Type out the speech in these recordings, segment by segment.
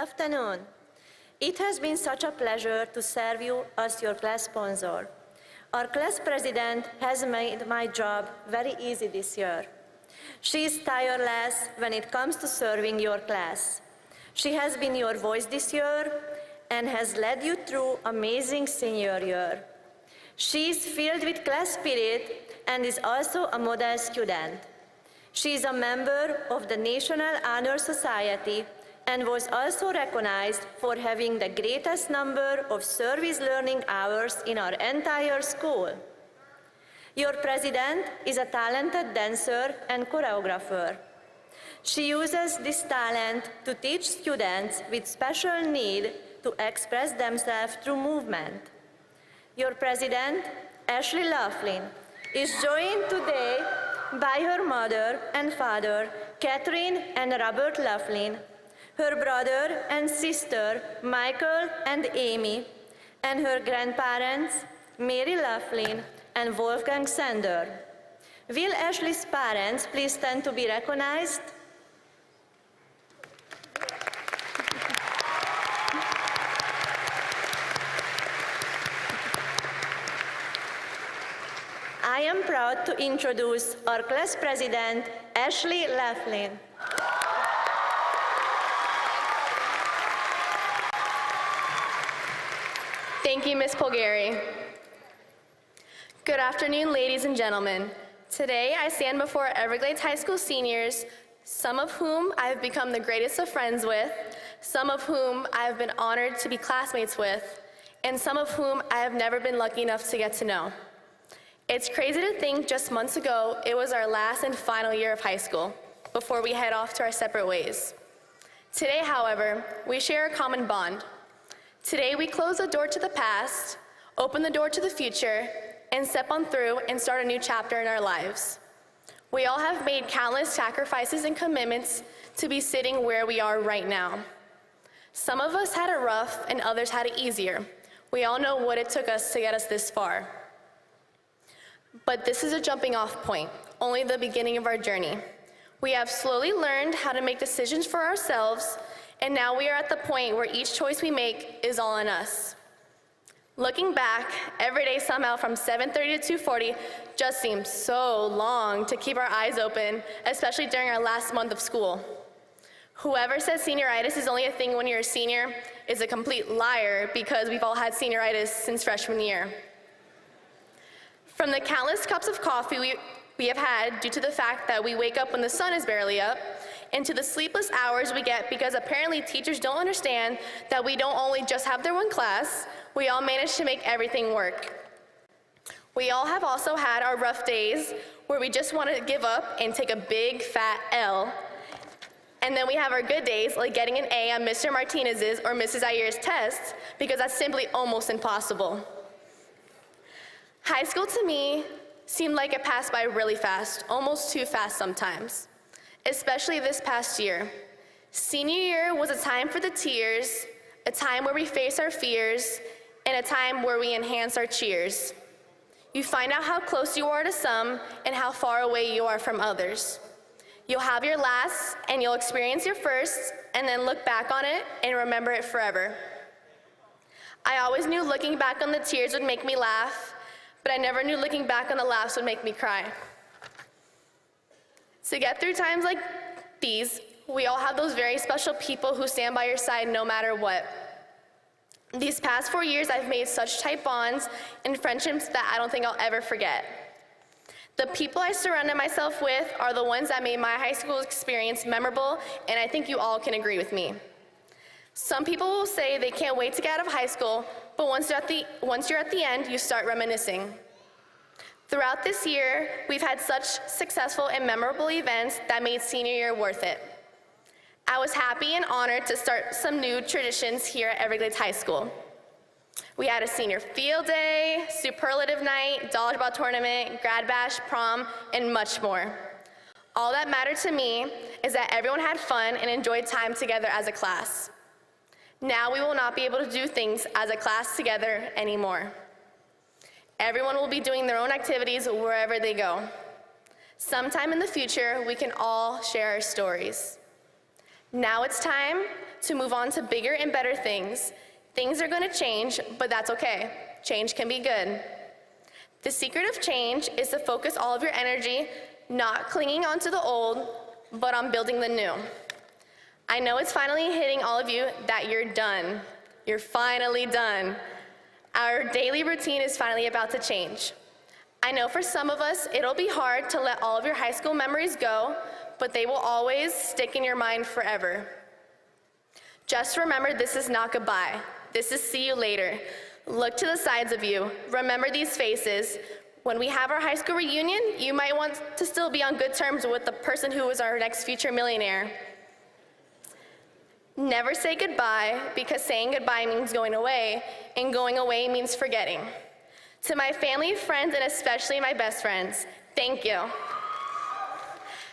afternoon. It has been such a pleasure to serve you as your class sponsor. Our class president has made my job very easy this year. She is tireless when it comes to serving your class. She has been your voice this year and has led you through amazing senior year. She is filled with class spirit and is also a model student. She is a member of the National Honor Society and was also recognized for having the greatest number of service learning hours in our entire school. Your president is a talented dancer and choreographer. She uses this talent to teach students with special need to express themselves through movement. Your president, Ashley Laughlin, is joined today by her mother and father, Catherine and Robert Laughlin, her brother and sister, Michael and Amy, and her grandparents, Mary Laughlin and Wolfgang Sander. Will Ashley's parents please stand to be recognized? I am proud to introduce our class president, Ashley Laughlin. Thank you, Ms. Polgari. Good afternoon, ladies and gentlemen. Today, I stand before Everglades High School seniors, some of whom I have become the greatest of friends with, some of whom I have been honored to be classmates with, and some of whom I have never been lucky enough to get to know. It's crazy to think just months ago, it was our last and final year of high school before we head off to our separate ways. Today, however, we share a common bond. Today, we close the door to the past, open the door to the future, and step on through and start a new chapter in our lives. We all have made countless sacrifices and commitments to be sitting where we are right now. Some of us had it rough and others had it easier. We all know what it took us to get us this far. But this is a jumping off point, only the beginning of our journey. We have slowly learned how to make decisions for ourselves, and now we are at the point where each choice we make is all on us. Looking back, every day somehow from 7:30 to 2:40 just seems so long to keep our eyes open, especially during our last month of school. Whoever says senioritis is only a thing when you're a senior is a complete liar, because we've all had senioritis since freshman year. From the countless cups of coffee we have had due to the fact that we wake up when the sun is barely up, and to the sleepless hours we get because apparently teachers don't understand that we don't only just have their one class, we all manage to make everything work. We all have also had our rough days where we just want to give up and take a big fat L. And then we have our good days, like getting an A on Mr. Martinez's or Mrs. Ayer's tests, because that's simply almost impossible. High school to me seemed like it passed by really fast, almost too fast sometimes, especially this past year. Senior year was a time for the tears, a time where we face our fears, and a time where we enhance our cheers. You find out how close you are to some and how far away you are from others. You'll have your last, and you'll experience your first, and then look back on it and remember it forever. I always knew looking back on the tears would make me laugh, but I never knew looking back on the laughs would make me cry. To get through times like these, we all have those very special people who stand by your side no matter what. These past 4 years, I've made such tight bonds and friendships that I don't think I'll ever forget. The people I surrounded myself with are the ones that made my high school experience memorable, and I think you all can agree with me. Some people will say they can't wait to get out of high school, but once you're at the end, you start reminiscing. Throughout this year, we've had such successful and memorable events that made senior year worth it. I was happy and honored to start some new traditions here at Everglades High School. We had a senior field day, superlative night, dodgeball tournament, grad bash, prom, and much more. All that mattered to me is that everyone had fun and enjoyed time together as a class. Now we will not be able to do things as a class together anymore. Everyone will be doing their own activities wherever they go. Sometime in the future, we can all share our stories. Now it's time to move on to bigger and better things. Things are going to change, but that's okay. Change can be good. The secret of change is to focus all of your energy, not clinging onto the old, but on building the new. I know it's finally hitting all of you that you're done. You're finally done. Our daily routine is finally about to change. I know for some of us, it'll be hard to let all of your high school memories go, but they will always stick in your mind forever. Just remember, this is not goodbye. This is see you later. Look to the sides of you. Remember these faces. When we have our high school reunion, you might want to still be on good terms with the person who is our next future millionaire. Never say goodbye, because saying goodbye means going away, and going away means forgetting. To my family, friends, and especially my best friends, thank you.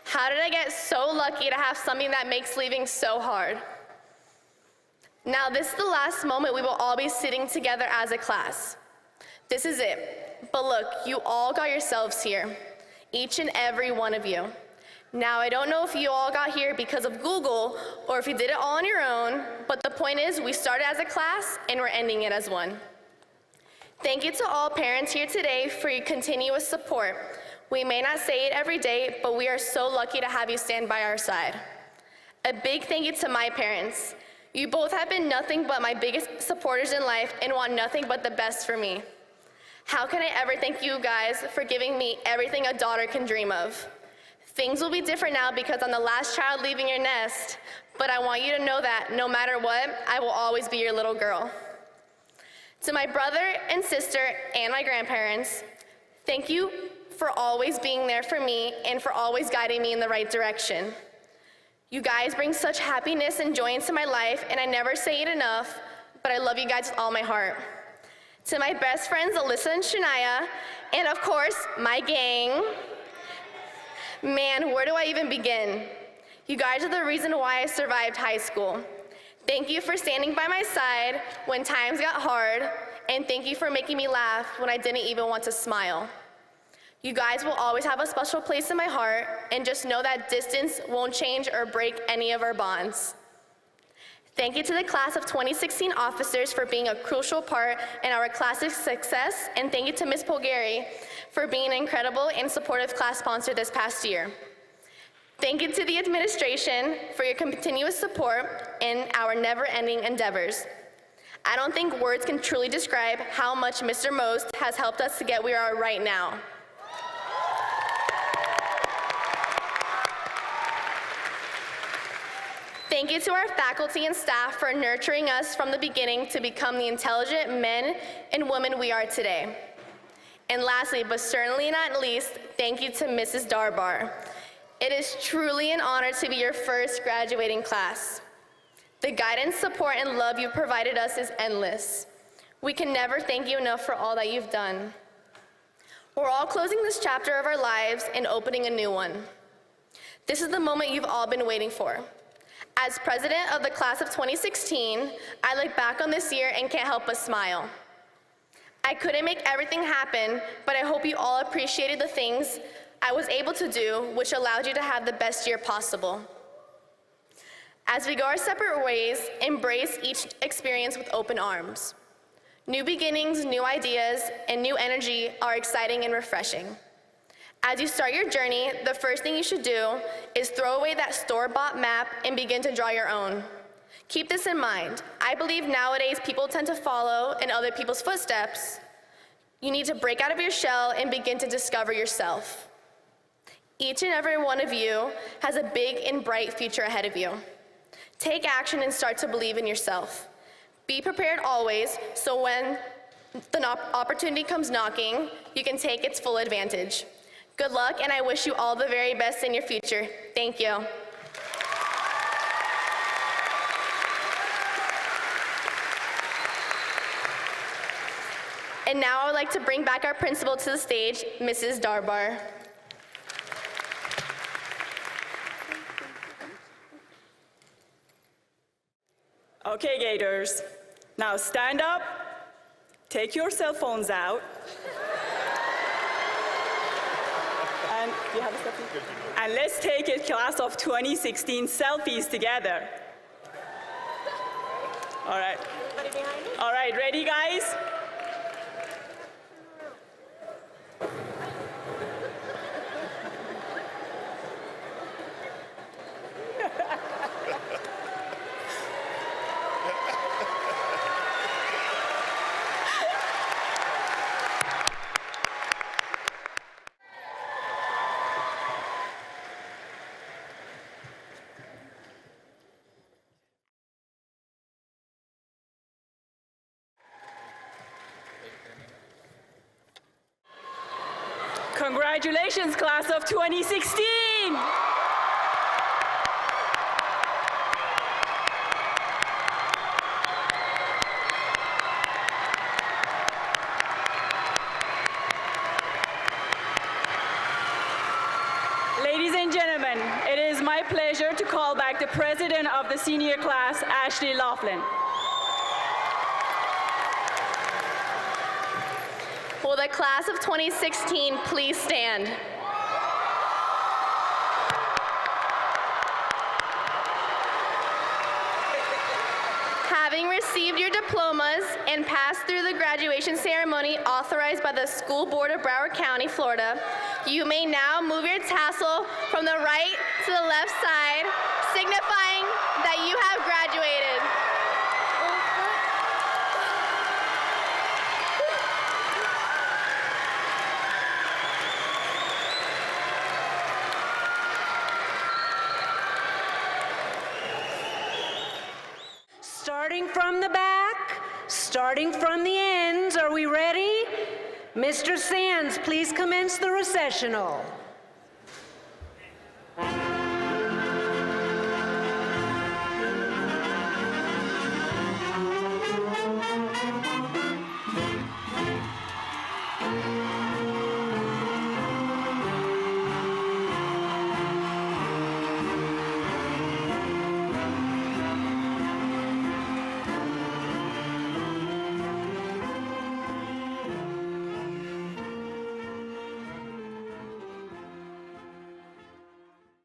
How did I get so lucky to have something that makes leaving so hard? Now, this is the last moment we will all be sitting together as a class. This is it. But look, you all got yourselves here, each and every one of you. Now, I don't know if you all got here because of Google or if you did it all on your own, but the point is we started as a class and we're ending it as one. Thank you to all parents here today for your continuous support. We may not say it every day, but we are so lucky to have you stand by our side. A big thank you to my parents. You both have been nothing but my biggest supporters in life and want nothing but the best for me. How can I ever thank you guys for giving me everything a daughter can dream of? Things will be different now because I'm the last child leaving your nest, but I want you to know that no matter what, I will always be your little girl. To my brother and sister and my grandparents, thank you for always being there for me and for always guiding me in the right direction. You guys bring such happiness and joy into my life, and I never say it enough, but I love you guys with all my heart. To my best friends, Alyssa and Shania, and of course, my gang. Man, where do I even begin? You guys are the reason why I survived high school. Thank you for standing by my side when times got hard, and thank you for making me laugh when I didn't even want to smile. You guys will always have a special place in my heart, and just know that distance won't change or break any of our bonds. Thank you to the class of 2016 officers for being a crucial part in our class's success, and thank you to Ms. Polgari for being an incredible and supportive class sponsor this past year. Thank you to the administration for your continuous support in our never-ending endeavors. I don't think words can truly describe how much Mr. Most has helped us to get where we are right now. Thank you to our faculty and staff for nurturing us from the beginning to become the intelligent men and women we are today. And lastly, but certainly not least, thank you to Mrs. Darbar. It is truly an honor to be your first graduating class. The guidance, support, and love you provided us is endless. We can never thank you enough for all that you've done. We're all closing this chapter of our lives and opening a new one. This is the moment you've all been waiting for. As president of the class of 2016, I look back on this year and can't help but smile. I couldn't make everything happen, but I hope you all appreciated the things I was able to do, which allowed you to have the best year possible. As we go our separate ways, embrace each experience with open arms. New beginnings, new ideas, and new energy are exciting and refreshing. As you start your journey, the first thing you should do is throw away that store-bought map and begin to draw your own. Keep this in mind. I believe nowadays people tend to follow in other people's footsteps. You need to break out of your shell and begin to discover yourself. Each and every one of you has a big and bright future ahead of you. Take action and start to believe in yourself. Be prepared always, so when the opportunity comes knocking, you can take its full advantage. Good luck, and I wish you all the very best in your future. Thank you. And now I would like to bring back our principal to the stage, Mrs. Darbar. Okay, Gators, now stand up, take your cell phones out, and Do you have a selfie? And let's take a class of 2016 selfies together. All right. All right, ready, guys? Congratulations, class of 2016! Ladies and gentlemen, it is my pleasure to call back the president of the senior class, Ashley Laughlin. Will the class of 2016 please stand? Having received your diplomas and passed through the graduation ceremony authorized by the School Board of Broward County, Florida, you may now move your tassel from the right to the left side, signifying that you have graduated. Starting from the back, starting from the ends, are we ready? Mr. Sands, please commence the recessional.